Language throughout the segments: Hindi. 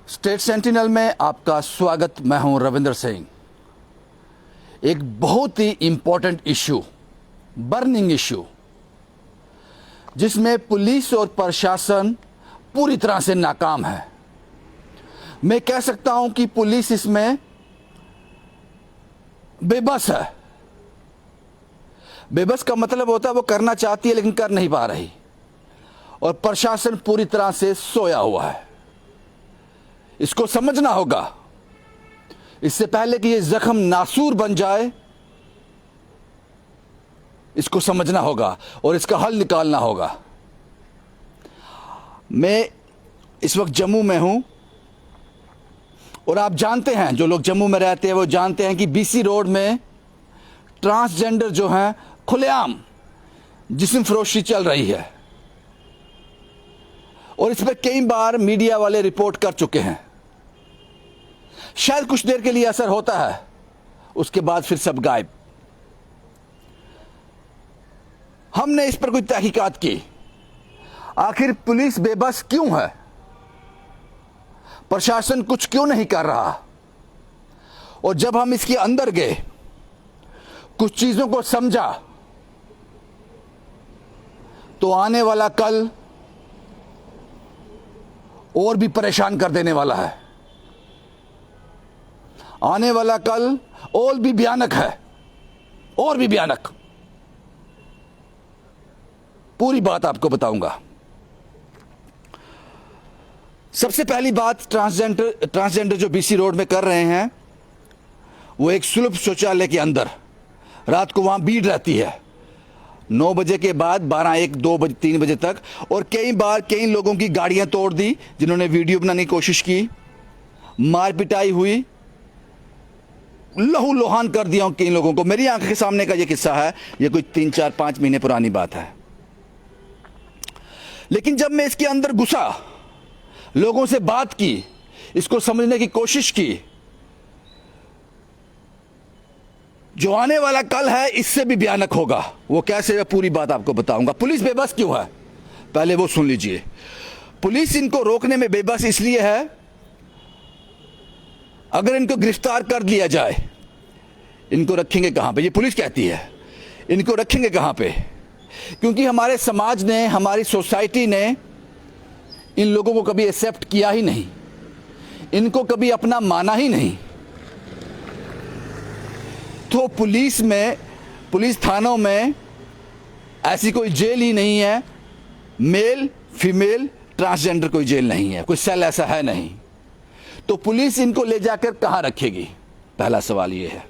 स्टेट सेंटिनल में आपका स्वागत। मैं हूं रविंद्र सिंह। एक बहुत ही इंपॉर्टेंट इशू, बर्निंग इशू, जिसमें पुलिस और प्रशासन पूरी तरह से नाकाम है। मैं कह सकता हूं कि पुलिस इसमें बेबस है। बेबस का मतलब होता है वो करना चाहती है लेकिन कर नहीं पा रही, और प्रशासन पूरी तरह से सोया हुआ है। इसको समझना होगा। इससे पहले कि ये जख्म नासूर बन जाए, इसको समझना होगा और इसका हल निकालना होगा। मैं इस वक्त जम्मू में हूं, और आप जानते हैं, जो लोग जम्मू में रहते हैं वो जानते हैं कि बीसी रोड में ट्रांसजेंडर जो हैं खुलेआम जिस्म फरोशी चल रही है, और इस पर कई बार मीडिया वाले रिपोर्ट कर चुके हैं। शायद कुछ देर के लिए असर होता है, उसके बाद फिर सब गायब। हमने इस पर कोई तहकीकात की, आखिर पुलिस बेबस क्यों है, प्रशासन कुछ क्यों नहीं कर रहा। और जब हम इसके अंदर गए, कुछ चीजों को समझा, तो आने वाला कल और भी परेशान कर देने वाला है। आने वाला कल और भी भयानक है, और भी भयानक। पूरी बात आपको बताऊंगा। सबसे पहली बात, ट्रांसजेंडर जो बीसी रोड में कर रहे हैं, वो एक सुलभ शौचालय के अंदर रात को वहां भीड़ रहती है, 9 बजे के बाद 12, 1, 2 बजे, 3 बजे तक। और कई बार कई लोगों की गाड़ियां तोड़ दी, जिन्होंने वीडियो बनाने की कोशिश की, मार पिटाई हुई, लहू लुहान कर दिया कई लोगों को। मेरी आंख के सामने का ये किस्सा है, ये कोई 3, 4, 5 महीने पुरानी बात है। लेकिन जब मैं इसके अंदर घुसा, लोगों से बात की, इसको समझने की कोशिश की, जो आने वाला कल है इससे भी भयानक होगा। वो कैसे है, पूरी बात आपको बताऊंगा। पुलिस बेबस क्यों है, पहले वो सुन लीजिए। पुलिस इनको रोकने में बेबस इसलिए है, अगर इनको गिरफ्तार कर लिया जाए, इनको रखेंगे कहां पे? ये पुलिस कहती है, इनको रखेंगे कहां पे? क्योंकि हमारे समाज ने, हमारी सोसाइटी ने इन लोगों को कभी एक्सेप्ट किया ही नहीं, इनको कभी अपना माना ही नहीं। तो पुलिस में, पुलिस थानों में ऐसी कोई जेल ही नहीं है, मेल फीमेल ट्रांसजेंडर कोई जेल नहीं है, कोई सेल ऐसा है नहीं। तो पुलिस इनको ले जाकर कहां रखेगी, पहला सवाल यह है।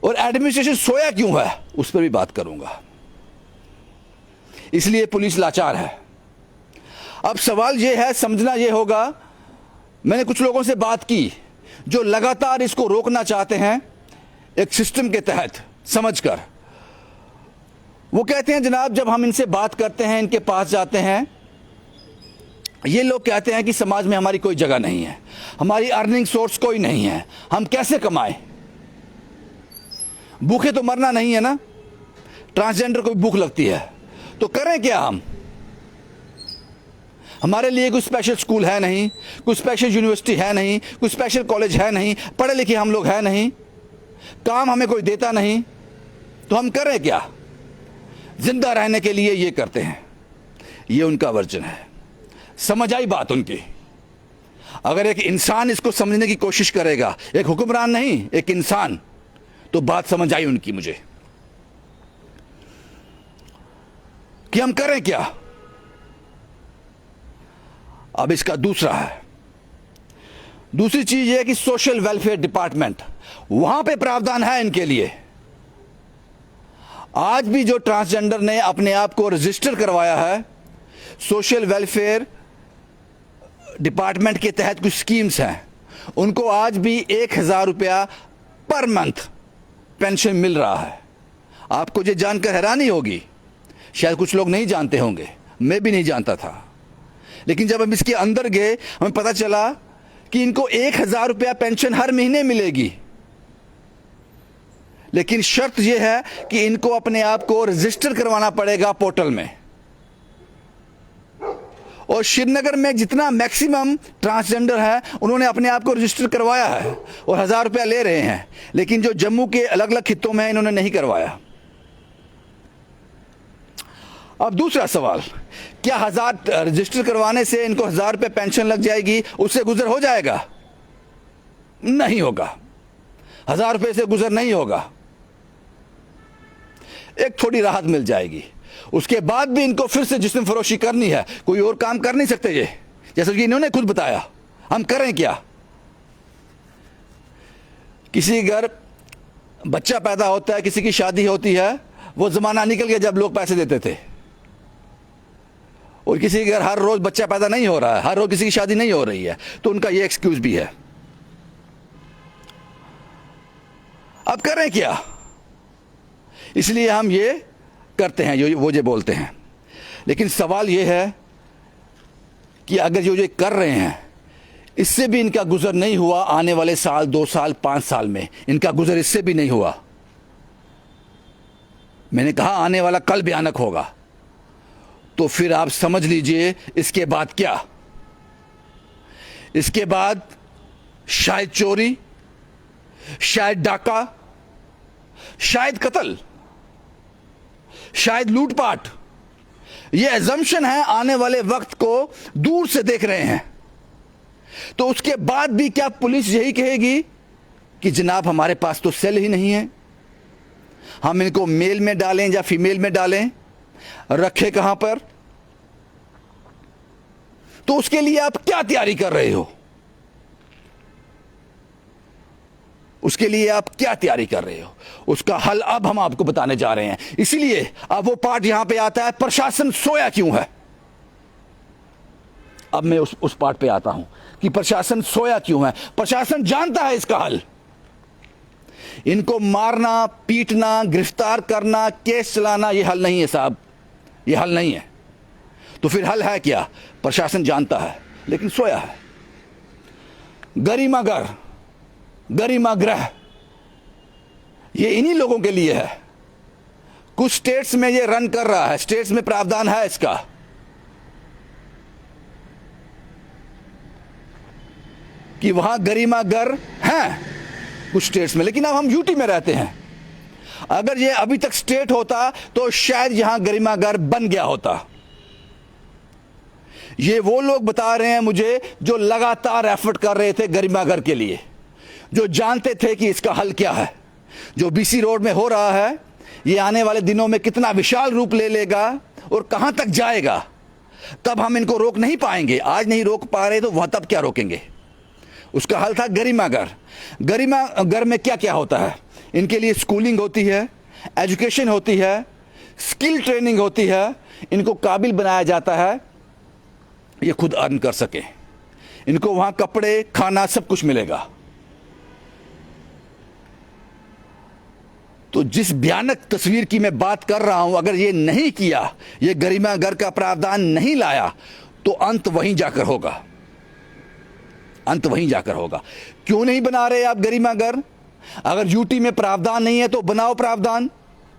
और एडमिनिस्ट्रेशन सोया क्यों है, उस पर भी बात करूंगा। इसलिए पुलिस लाचार है। अब सवाल यह है, समझना यह होगा, मैंने कुछ लोगों से बात की जो लगातार इसको रोकना चाहते हैं एक सिस्टम के तहत समझकर। वो कहते हैं, जनाब जब हम इनसे बात करते हैं, इनके पास जाते हैं, ये लोग कहते हैं कि समाज में हमारी कोई जगह नहीं है, हमारी अर्निंग सोर्स कोई नहीं है, हम कैसे कमाएं? भूखे तो मरना नहीं है ना, ट्रांसजेंडर को भी भूख लगती है, तो करें क्या हम? हमारे लिए कोई स्पेशल स्कूल है नहीं, कोई स्पेशल यूनिवर्सिटी है नहीं, कोई स्पेशल कॉलेज है नहीं, पढ़े लिखे हम लोग हैं नहीं, काम हमें कोई देता नहीं, तो हम करें क्या? जिंदा रहने के लिए ये करते हैं। ये उनका वर्जन है। समझ आई बात उनकी? अगर एक इंसान इसको समझने की कोशिश करेगा, एक हुक्मरान नहीं, एक इंसान, तो बात समझ आई उनकी मुझे कि हम करें क्या। अब इसका दूसरा है, दूसरी चीज यह है कि सोशल वेलफेयर डिपार्टमेंट, वहां पे प्रावधान है इनके लिए। आज भी जो ट्रांसजेंडर ने अपने आप को रजिस्टर करवाया है, सोशल वेलफेयर डिपार्टमेंट के तहत कुछ स्कीम्स हैं, उनको आज भी 1000 रुपया पर मंथ पेंशन मिल रहा है। आपको ये जानकर हैरानी होगी, शायद कुछ लोग नहीं जानते होंगे, मैं भी नहीं जानता था। लेकिन जब हम इसके अंदर गए, हमें पता चला कि इनको 1000 रुपया पेंशन हर महीने मिलेगी। लेकिन शर्त यह है कि इनको अपने आप को रजिस्टर करवाना पड़ेगा पोर्टल में, और श्रीनगर में जितना मैक्सिमम ट्रांसजेंडर है उन्होंने अपने आप को रजिस्टर करवाया है और 1000 रुपया ले रहे हैं, लेकिन जो जम्मू के अलग अलग खित्तों में है इन्होंने नहीं करवाया। अब दूसरा सवाल, क्या 1000 रजिस्टर करवाने से इनको 1000 रुपये पेंशन लग जाएगी, उससे गुजर हो जाएगा? नहीं होगा, 1000 रुपये से गुजर नहीं होगा। एक थोड़ी राहत मिल जाएगी, उसके बाद भी इनको फिर से जिस्म फरोशी करनी है, कोई और काम कर नहीं सकते ये, जैसा कि इन्होंने खुद बताया। हम करें क्या? किसी घर बच्चा पैदा होता है, किसी की शादी होती है, वो जमाना निकल गया जब लोग पैसे देते थे। और किसी के घर हर रोज बच्चा पैदा नहीं हो रहा है, हर रोज किसी की शादी नहीं हो रही है, तो उनका ये एक्सक्यूज भी है। अब करें क्या? इसलिए हम ये करते हैं जो वो जो बोलते हैं। लेकिन सवाल ये है कि अगर जो ये कर रहे हैं इससे भी इनका गुजर नहीं हुआ, आने वाले साल, 2 साल, 5 साल में इनका गुजर इससे भी नहीं हुआ, मैंने कहा आने वाला कल भयानक होगा, तो फिर आप समझ लीजिए इसके बाद क्या। इसके बाद शायद चोरी, शायद डाका, शायद कत्ल, शायद लूटपाट। ये अजम्पशन है, आने वाले वक्त को दूर से देख रहे हैं। तो उसके बाद भी क्या पुलिस यही कहेगी कि जनाब हमारे पास तो सेल ही नहीं है, हम इनको मेल में डालें या फीमेल में डालें, रखे कहां पर? तो उसके लिए आप क्या तैयारी कर रहे हो? उसके लिए आप क्या तैयारी कर रहे हो? उसका हल अब हम आपको बताने जा रहे हैं। इसीलिए अब वो पार्ट यहां पे आता है, प्रशासन सोया क्यों है। अब मैं उस पार्ट पे आता हूं कि प्रशासन सोया क्यों है। प्रशासन जानता है इसका हल। इनको मारना, पीटना, गिरफ्तार करना, केस चलाना, ये हल नहीं है साहब, ये हल नहीं है। तो फिर हल है क्या? प्रशासन जानता है लेकिन सोया है। गरिमागर, गरिमागृह, ये इन्हीं लोगों के लिए है। कुछ स्टेट्स में ये रन कर रहा है, स्टेट्स में प्रावधान है इसका। कि वहां गरिमागर हैं कुछ स्टेट्स में, लेकिन अब हम यूटी में रहते हैं। अगर ये अभी तक स्टेट होता तो शायद यहां गरिमागर बन गया होता। ये वो लोग बता रहे हैं मुझे जो लगातार एफर्ट कर रहे थे गरिमागर के लिए, जो जानते थे कि इसका हल क्या है। जो बीसी रोड में हो रहा है ये आने वाले दिनों में कितना विशाल रूप ले लेगा और कहां तक जाएगा, तब हम इनको रोक नहीं पाएंगे। आज नहीं रोक पा रहे तो वह तब क्या रोकेंगे? उसका हल था गरिमागर। गरिमागर में क्या क्या होता है? इनके लिए स्कूलिंग होती है, एजुकेशन होती है, स्किल ट्रेनिंग होती है, इनको काबिल बनाया जाता है ये खुद अर्न कर सके। इनको वहां कपड़े, खाना, सब कुछ मिलेगा। तो जिस भयानक तस्वीर की मैं बात कर रहा हूं, अगर ये नहीं किया, ये गरिमागर का प्रावधान नहीं लाया, तो अंत वहीं जाकर होगा, अंत वहीं जाकर होगा। क्यों नहीं बना रहे आप गरिमागर? अगर यूटी में प्रावधान नहीं है तो बनाओ प्रावधान,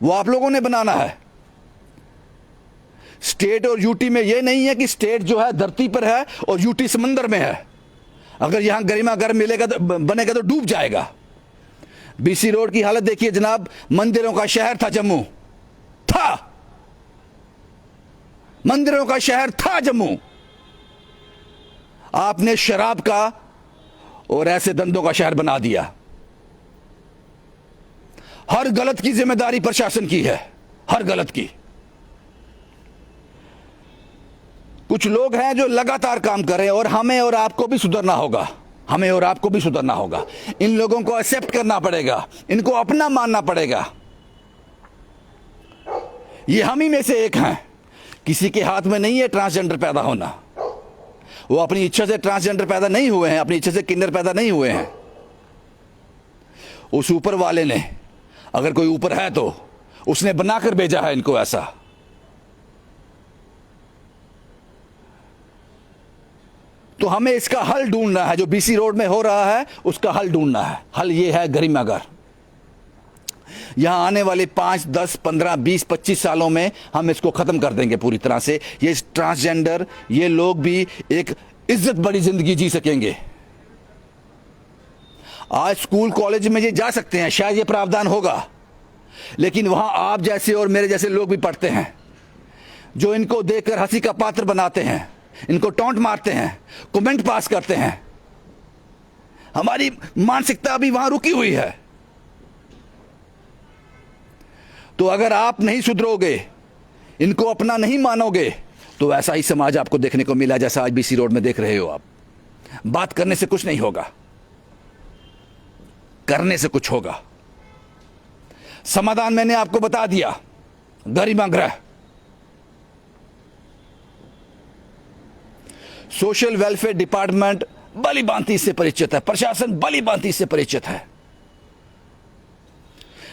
वो आप लोगों ने बनाना है। स्टेट और यूटी में यह नहीं है कि स्टेट जो है धरती पर है और यूटी समंदर में है। अगर यहां गरिमागर मिलेगा तो बनेगा तो डूब जाएगा। बीसी रोड की हालत देखिए जनाब, मंदिरों का शहर था जम्मू, था मंदिरों का शहर था जम्मू। आपने शराब का और ऐसे धंधों का शहर बना दिया। हर गलत की जिम्मेदारी प्रशासन की है, हर गलत की। कुछ लोग हैं जो लगातार काम कर रहे हैं और हमें और आपको भी सुधरना होगा, हमें और आपको भी सुधरना होगा। इन लोगों को एक्सेप्ट करना पड़ेगा, इनको अपना मानना पड़ेगा। ये हम ही में से एक हैं, किसी के हाथ में नहीं है ट्रांसजेंडर पैदा होना। वो अपनी इच्छा से ट्रांसजेंडर पैदा नहीं हुए हैं, अपनी इच्छा से किन्नर पैदा नहीं हुए हैं। उस ऊपर वाले ने, अगर कोई ऊपर है तो उसने बनाकर भेजा है इनको ऐसा। तो हमें इसका हल ढूंढना है। जो बीसी रोड में हो रहा है उसका हल ढूंढना है। हल ये है गरिमागर। यहां आने वाले 5, 10, 15, 20, 25 सालों में हम इसको खत्म कर देंगे पूरी तरह से। ये ट्रांसजेंडर ये लोग भी एक इज्जत बड़ी ज़िंदगी जी सकेंगे। आज स्कूल कॉलेज में ये जा सकते हैं, शायद ये प्रावधान होगा, लेकिन वहाँ आप जैसे और मेरे जैसे लोग भी पढ़ते हैं जो इनको देखकर हंसी का पात्र बनाते हैं, इनको टॉन्ट मारते हैं, कमेंट पास करते हैं। हमारी मानसिकता भी वहाँ रुकी हुई है। तो अगर आप नहीं सुधरोगे, इनको अपना नहीं मानोगे, तो ऐसा ही समाज आपको देखने को मिला जैसा आज बीसी रोड में देख रहे हो आप। बात करने से कुछ नहीं होगा, करने से कुछ होगा। समाधान मैंने आपको बता दिया, गरिमा गृह। सोशल वेलफेयर डिपार्टमेंट भली भांति से परिचित है, प्रशासन भली भांति से परिचित है।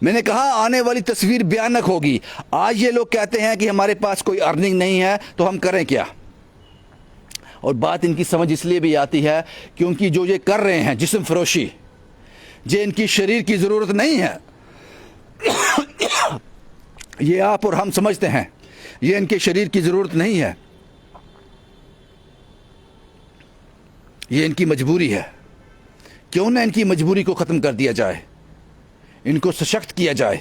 मैंने कहा आने वाली तस्वीर भयानक होगी। आज ये लोग कहते हैं कि हमारे पास कोई अर्निंग नहीं है, तो हम करें क्या। और बात इनकी समझ इसलिए भी आती है क्योंकि जो ये कर रहे हैं जिस्म फरोशी, ये इनकी शरीर की ज़रूरत नहीं है। ये आप और हम समझते हैं ये इनके शरीर की ज़रूरत नहीं है, ये इनकी मजबूरी है। क्यों ना इनकी मजबूरी को ख़त्म कर दिया जाए, इनको सशक्त किया जाए।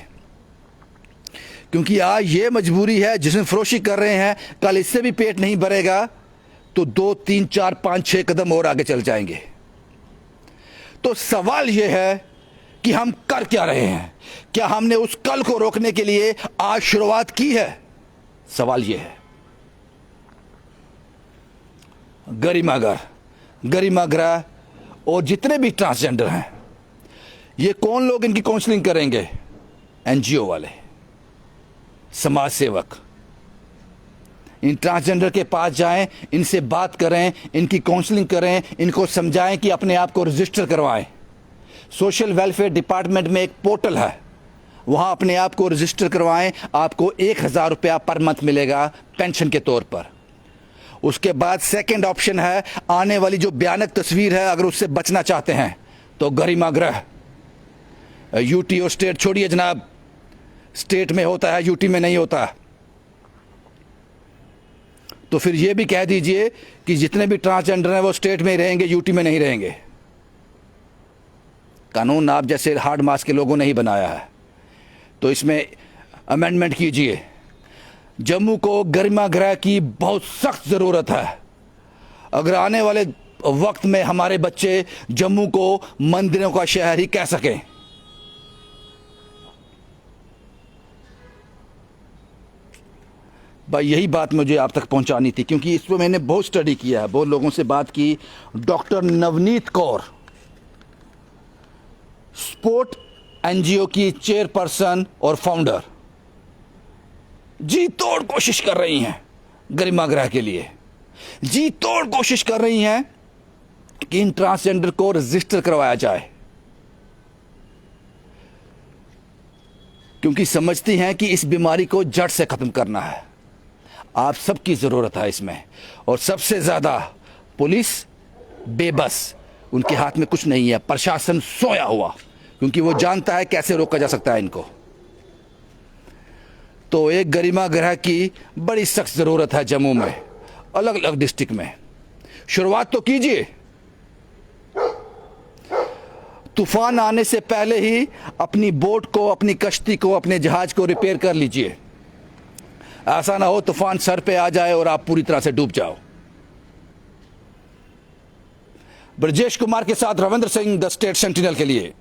क्योंकि आज ये मजबूरी है, जिस्म फरोशी कर रहे हैं, कल इससे भी पेट नहीं भरेगा तो 2, 3, 4, 5, 6 कदम और आगे चल जाएंगे। तो सवाल ये है कि हम कर क्या रहे हैं। क्या हमने उस कल को रोकने के लिए आज शुरुआत की है? सवाल ये है। गरिमा गृह और जितने भी ट्रांसजेंडर हैं, ये कौन लोग इनकी काउंसलिंग करेंगे? एनजीओ वाले, समाज सेवक। इन ट्रांसजेंडर के पास जाएं, इनसे बात करें, इनकी काउंसलिंग करें, इनको समझाएं कि अपने आप को रजिस्टर करवाएं। सोशल वेलफेयर डिपार्टमेंट में एक पोर्टल है, वहाँ अपने आप को रजिस्टर करवाएं। आपको 1000 रुपया पर मंथ मिलेगा पेंशन के तौर पर। उसके बाद सेकंड ऑप्शन है, आने वाली जो भयानक तस्वीर है, अगर उससे बचना चाहते हैं तो गरिमा गृह। यूटी और स्टेट छोड़िए जनाब, स्टेट में होता है, यूटी में नहीं होता। तो फिर ये भी कह दीजिए कि जितने भी ट्रांसजेंडर हैं वो स्टेट में ही रहेंगे, यूटी में नहीं रहेंगे। कानून आप जैसे हार्ड मास के लोगों ने ही बनाया है, तो इसमें अमेंडमेंट कीजिए। जम्मू को गरिमा गृह की बहुत सख्त ज़रूरत है। अगर आने वाले वक्त में हमारे बच्चे जम्मू को मंदिरों का शहर ही कह सकें। भाई यही बात मुझे आप तक पहुंचानी थी, क्योंकि इस पर मैंने बहुत स्टडी किया है, बहुत लोगों से बात की। Doctor Navneet Kaur, sport NGO की चेयरपर्सन और फाउंडर, जी तोड़ कोशिश कर रही हैं गरिमा गृह के लिए। जी तोड़ कोशिश कर रही हैं कि इन ट्रांसजेंडर को रजिस्टर करवाया जाए, क्योंकि समझती हैं कि इस बीमारी को जड़ से ख़त्म करना है। आप सबकी ज़रूरत है इसमें। और सबसे ज़्यादा पुलिस बेबस, उनके हाथ में कुछ नहीं है। प्रशासन सोया हुआ, क्योंकि वो जानता है कैसे रोका जा सकता है इनको। तो एक गरिमा गृह की बड़ी सख्त ज़रूरत है जम्मू में, अलग अलग डिस्ट्रिक्ट में। शुरुआत तो कीजिए। तूफान आने से पहले ही अपनी बोट को, अपनी कश्ती को, अपने जहाज को रिपेयर कर लीजिए। ऐसा ना हो तूफान सर पे आ जाए और आप पूरी तरह से डूब जाओ। ब्रजेश कुमार के साथ Ravindra Singh, the state sentinel के लिए।